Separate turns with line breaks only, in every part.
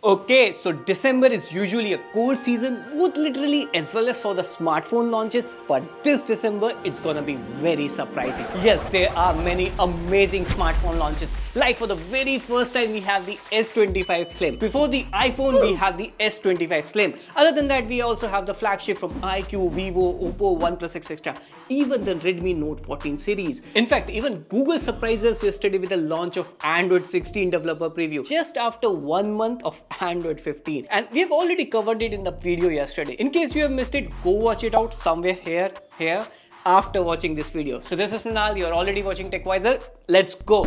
Okay, so December is usually a cold season, both literally as well as for the smartphone launches, but this December it's gonna be very surprising. Yes, there are many amazing smartphone launches. Like for the very first time we have the S25 Slim. Before the iPhone we have the S25 Slim. Other than that we also have the flagship from iQOO, Vivo, Oppo, OnePlus etc. Even the Redmi Note 14 series. In fact, even Google surprised us yesterday with the launch of Android 16 developer preview just after 1 month of Android 15, and we have already covered it in the video yesterday. In case you have missed it, go watch it out somewhere here after watching this video. So this is Mrinal, you're already watching TechWiser. Let's go.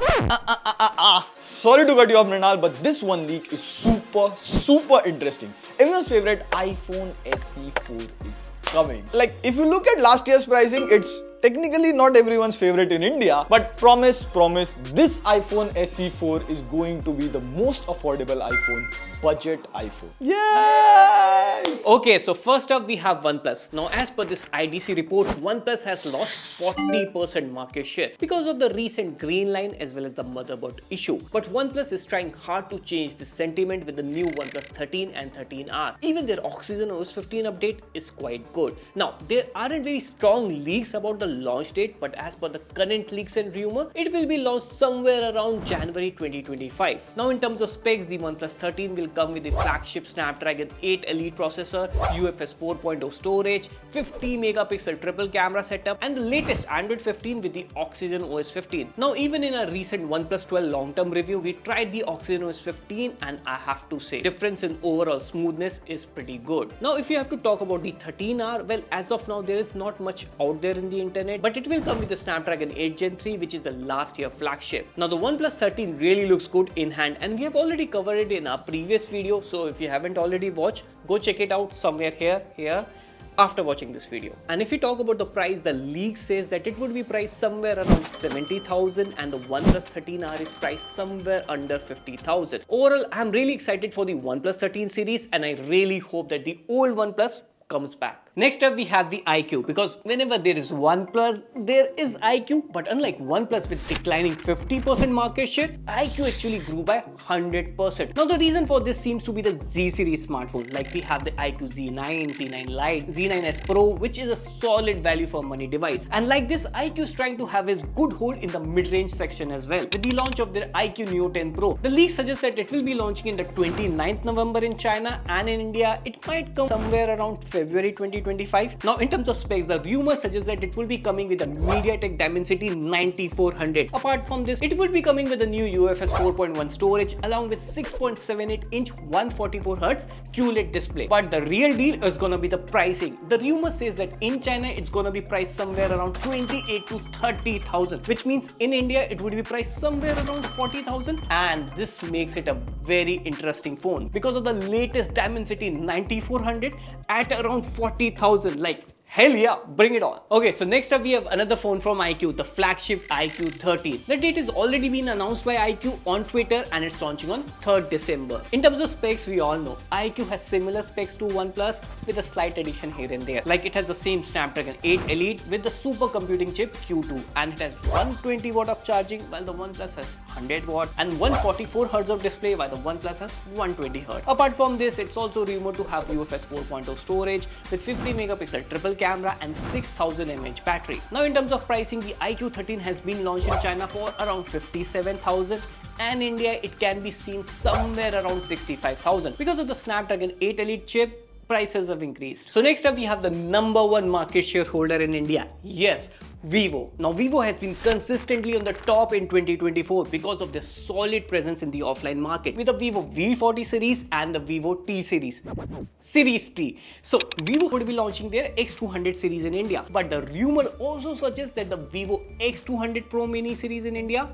Sorry to cut you off, Mrinal, but this one leak is super interesting. Everyone's favorite iPhone SE4 is coming. Like, if you look at last year's pricing, it's technically not everyone's favorite in India, but promise, this iPhone SE4 is going to be the most affordable iPhone, budget iPhone.
Yay! Okay, so first up we have OnePlus. Now, as per this IDC report, OnePlus has lost 40% market share because of the recent green line as well as the motherboard issue. But OnePlus is trying hard to change the sentiment with the new OnePlus 13 and 13R. Even their Oxygen OS 15 update is quite good. Now, there aren't very strong leaks about the launch date, but as per the current leaks and rumor, it will be launched somewhere around January 2025. Now, in terms of specs, the OnePlus 13 will come with the flagship Snapdragon 8 Elite processor, UFS 4.0 storage, 50 megapixel triple camera setup, and the latest Android 15 with the Oxygen OS 15. Now, even in a recent OnePlus 12 long-term review, we tried the Oxygen OS 15, and I have to say, difference in overall smoothness is pretty good. Now, if you have to talk about the 13R, well, as of now, there is not much out there in the internet, but it will come with the Snapdragon 8 Gen 3, which is the last year flagship. Now, the OnePlus 13 really looks good in hand, and we have already covered it in our previous video, so if you haven't already watched, go check it out somewhere here after watching this video. And if you talk about the price, the leak says that it would be priced somewhere around 70,000 and the OnePlus 13R is priced somewhere under 50,000. Overall, I'm really excited for the OnePlus 13 series, and I really hope that the old OnePlus comes back. Next up we have the iQOO, because whenever there is OnePlus, there is iQOO, but unlike OnePlus with declining 50% market share, iQOO actually grew by 100%. Now the reason for this seems to be the Z series smartphone. Like we have the iQOO Z9, Z9 Lite, Z9S Pro, which is a solid value for money device. And like this, iQOO is trying to have his good hold in the mid-range section as well. With the launch of their iQOO Neo 10 Pro, the leak suggests that it will be launching in the 29th November in China, and in India, it might come somewhere around February 2025. Now, in terms of specs, the rumor suggests that it will be coming with a MediaTek Dimensity 9400. Apart from this, it will be coming with a new UFS 4.1 storage along with 6.78-inch 144Hz QLED display. But the real deal is gonna be the pricing. The rumor says that in China, it's gonna be priced somewhere around 28 to 30,000, which means in India, it would be priced somewhere around 40,000. And this makes it a very interesting phone because of the latest Dimensity 9400 at around 40,000. Like, hell yeah, bring it on. Okay, so next up we have another phone from iQOO, the flagship iQOO 13. The date has already been announced by iQOO on Twitter, and it's launching on 3rd December. In terms of specs, we all know iQOO has similar specs to OnePlus with a slight addition here and there. Like it has the same Snapdragon 8 Elite with the super computing chip Q2, and it has 120 watt of charging while the OnePlus has 100 watt, and 144 Hz of display while the OnePlus has 120 Hz. Apart from this, it's also rumored to have UFS 4.0 storage with 50 megapixel triple camera and 6000 mAh battery. Now, in terms of pricing, the iQOO 13 has been launched in China for around 57,000, and India it can be seen somewhere around 65,000. Because of the Snapdragon 8 Elite chip, prices have increased. So next up we have the #1 market share holder in India. Yes, Vivo. Now Vivo has been consistently on the top in 2024 because of their solid presence in the offline market with the Vivo V40 series and the Vivo T series. Series T. So Vivo would be launching their X200 series in India, but the rumor also suggests that the Vivo X200 Pro Mini series in India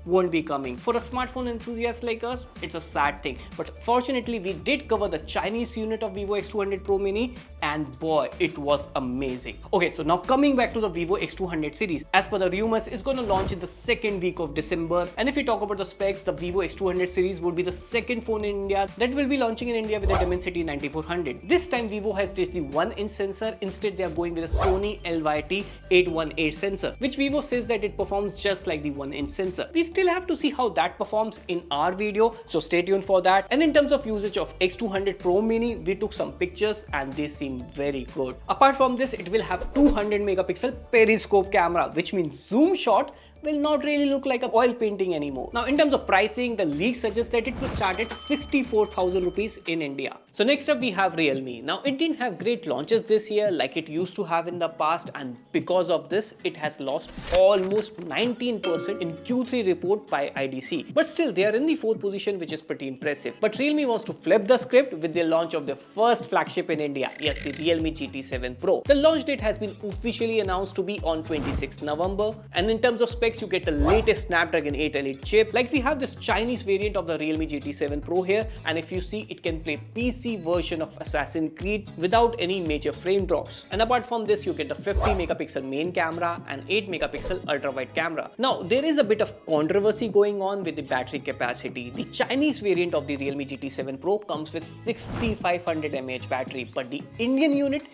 won't be coming. For a smartphone enthusiast like us, it's a sad thing. But fortunately, we did cover the Chinese unit of Vivo X200 Pro Mini, and boy, it was amazing. Okay, so now coming back to the Vivo X200 series. As per the rumors, it's going to launch in the second week of December. And if we talk about the specs, the Vivo X200 series would be the second phone in India that will be launching in India with a Dimensity 9400. This time, Vivo has ditched the 1-inch sensor. Instead, they are going with a Sony LYT 818 sensor, which Vivo says that it performs just like the 1-inch sensor. We still have to see how that performs in our video, so stay tuned for that. And in terms of usage of X200 Pro Mini, we took some pictures and they seem very good. Apart from this, it will have 200 megapixel periscope camera, which means zoom shot will not really look like a oil painting anymore. Now, in terms of pricing, the leak suggests that it will start at 64,000 rupees in India. So next up we have Realme. Now, it didn't have great launches this year like it used to have in the past, and because of this, it has lost almost 19% in Q3 report by IDC. But still, they are in the 4th position, which is pretty impressive. But Realme wants to flip the script with the launch of their first flagship in India. Yes, the Realme GT7 Pro. The launch date has been officially announced to be on 26th November. And in terms of specs, you get the latest Snapdragon 8 Elite chip. Like, we have this Chinese variant of the Realme GT7 Pro here, and if you see, it can play PC version of Assassin's Creed without any major frame drops. And apart from this, you get the 50 megapixel main camera and 8 megapixel ultra wide camera. Now, there is a bit of controversy going on with the battery capacity. The Chinese variant of the Realme GT7 Pro comes with 6500 mAh battery, but the Indian unit,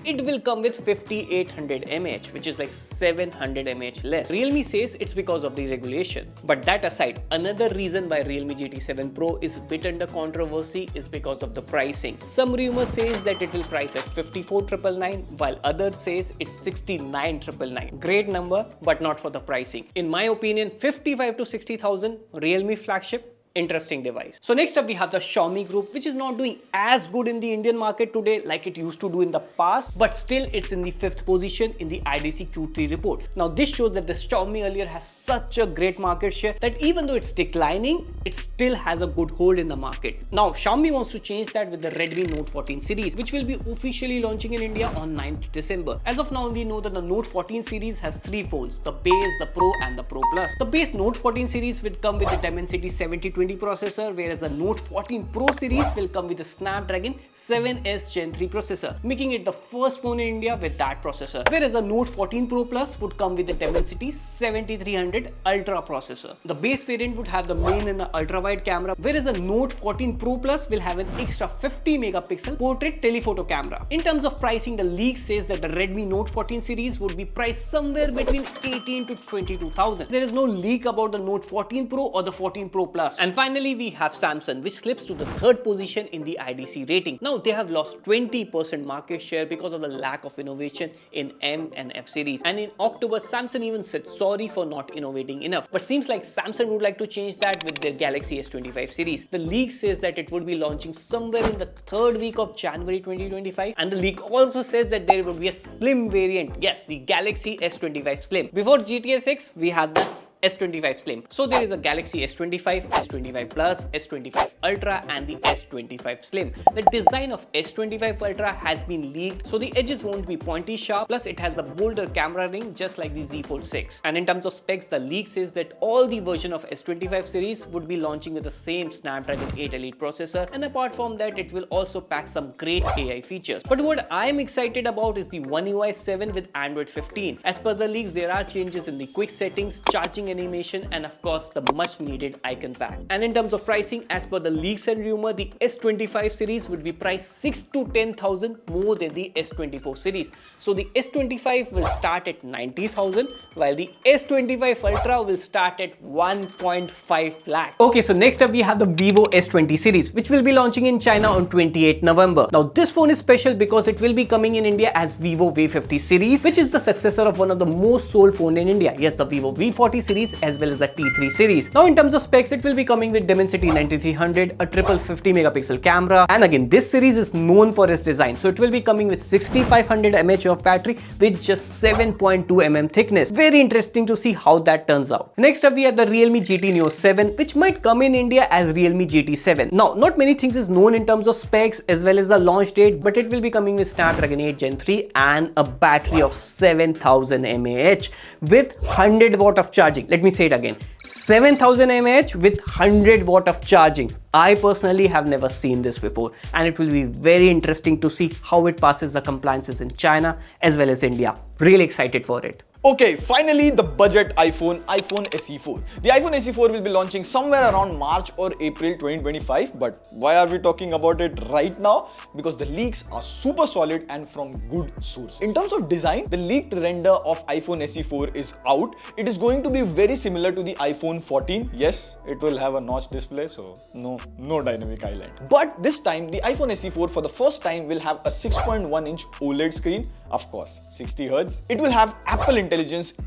it will come with 5800 mAh, which is like 700 mAh less. Realme says it's because of the regulation. But that aside, another reason why Realme GT7 Pro is a bit under controversy is because of the pricing. Some rumors says that it will price at 54,999, while others says it's 69,999. Great number, but not for the pricing. In my opinion, 55 to 60,000 Realme flagship, interesting device. So next up we have the Xiaomi group, which is not doing as good in the Indian market today like it used to do in the past, but still it's in the 5th position in the IDC Q3 report. Now, this shows that the Xiaomi earlier has such a great market share that even though it's declining, it still has a good hold in the market. Now, Xiaomi wants to change that with the Redmi Note 14 series, which will be officially launching in India on 9th December. As of now, we know that the Note 14 series has 3 phones: the base, the Pro and the Pro Plus. The base Note 14 series will come with the Dimensity 7020 processor, whereas the Note 14 Pro series will come with the Snapdragon 7S Gen 3 processor, making it the first phone in India with that processor. Whereas the Note 14 Pro Plus would come with the Dimensity 7300 Ultra processor. The base variant would have the main and the ultra wide camera, whereas the Note 14 Pro Plus will have an extra 50 megapixel portrait telephoto camera. In terms of pricing, the leak says that the Redmi Note 14 series would be priced somewhere between 18 to 22,000. There is no leak about the Note 14 Pro or the 14 Pro Plus. And finally, we have Samsung, which slips to the 3rd position in the IDC rating. Now, they have lost 20% market share because of the lack of innovation in M and F series. And in October, Samsung even said sorry for not innovating enough. But seems like Samsung would like to change that with their Galaxy S25 series. The leak says that it would be launching somewhere in the 3rd week of January 2025. And the leak also says that there will be a slim variant. Yes, the Galaxy S25 Slim. Before GTS 6, we had the S25 Slim. So there is a Galaxy S25, S25 Plus, S25 Ultra and the S25 Slim. The design of S25 Ultra has been leaked, so the edges won't be pointy sharp, plus it has the bolder camera ring just like the Z Fold 6. And in terms of specs, the leak says that all the version of S25 series would be launching with the same Snapdragon 8 Elite processor, and apart from that, it will also pack some great AI features. But what I'm excited about is the One UI 7 with Android 15. As per the leaks, there are changes in the quick settings, charging animation, and of course the much needed icon pack. And in terms of pricing, as per the leaks and rumor, the S25 series would be priced 6 to 10,000 more than the S24 series. So the S25 will start at 90,000 while the S25 Ultra will start at 1.5 lakh. Okay, so next up we have the Vivo S20 series, which will be launching in China on 28 November. Now, this phone is special because it will be coming in India as Vivo V50 series, which is the successor of one of the most sold phone in India. Yes, the Vivo V40 series as well as the T3 series. Now, in terms of specs, it will be coming with Dimensity 9300, a triple 50 megapixel camera, and again, this series is known for its design, so it will be coming with 6500 mAh of battery with just 7.2 mm thickness. Very interesting to see how that turns out. Next up, we have the Realme GT Neo 7, which might come in India as Realme GT7. Now, not many things is known in terms of specs as well as the launch date, but it will be coming with Snapdragon 8 Gen 3 and a battery of 7000 mAh with 100 watt of charging. Let me say it again. 7000 mAh with 100 watt of charging. I personally have never seen this before, and it will be very interesting to see how it passes the compliances in China as well as India. Really excited for it.
Okay, finally the budget iPhone SE4. The iPhone SE4 will be launching somewhere around March or April 2025. But why are we talking about it right now? Because the leaks are super solid and from good sources. In terms of design, the leaked render of iPhone SE4 is out. It is going to be very similar to the iPhone 14. Yes, it will have a notch display, so no dynamic island. But this time, the iPhone SE4 for the first time will have a 6.1-inch OLED screen, of course, 60 Hz. It will have Apple Intelligence,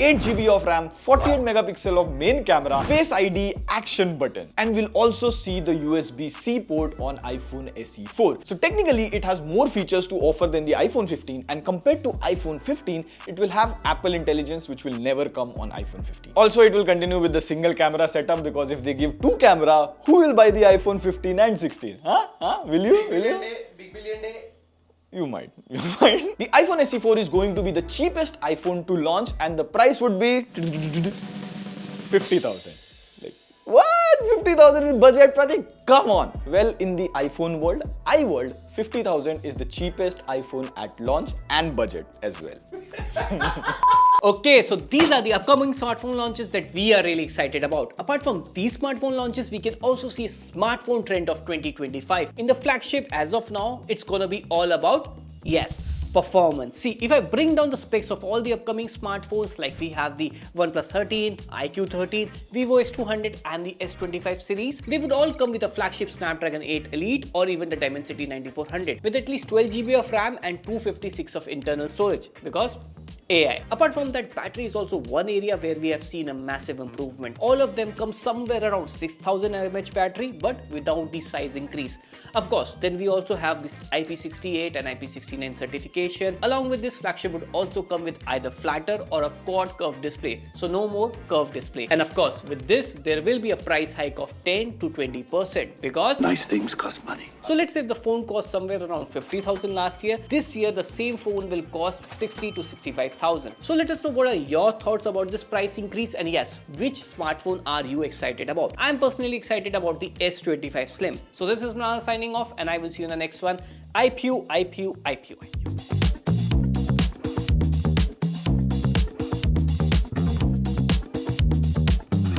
8 GB of RAM, 48 megapixel of main camera, Face ID action button, and we'll also see the USB-C port on iPhone SE4. So technically, it has more features to offer than the iPhone 15, and compared to iPhone 15, it will have Apple Intelligence, which will never come on iPhone 15. Also, it will continue with the single camera setup, because if they give two camera, who will buy the iPhone 15 and 16? Will you?
Big billion day.
You might. The iPhone SE4 is going to be the cheapest iPhone to launch, and the price would be 50,000. Like, what? 50,000 in budget, Pratik? Come on. Well, in the iPhone world, 50,000 is the cheapest iPhone at launch and budget as well.
Okay, so these are the upcoming smartphone launches that we are really excited about. Apart from these smartphone launches, we can also see a smartphone trend of 2025. In the flagship, as of now, it's gonna be all about, yes, performance. See, if I bring down the specs of all the upcoming smartphones, like we have the OnePlus 13, iQOO 13, Vivo S200 and the S25 series, they would all come with a flagship Snapdragon 8 Elite or even the Dimensity 9400 with at least 12 GB of RAM and 256 of internal storage, because AI. Apart from that, battery is also one area where we have seen a massive improvement. All of them come somewhere around 6000 mAh battery, but without the size increase. Of course, then we also have this IP68 and IP69 certification. Along with this, flagship would also come with either flatter or a quad curved display. So no more curved display. And of course, with this, there will be a price hike of 10 to 20% because
nice things cost money.
So let's say the phone cost somewhere around 50,000 last year. This year, the same phone will cost 60 to 65,000. So let us know what are your thoughts about this price increase, and yes, which smartphone are you excited about? I'm personally excited about the S25 Slim. So this is Mrana signing off, and I will see you in the next one. IPU.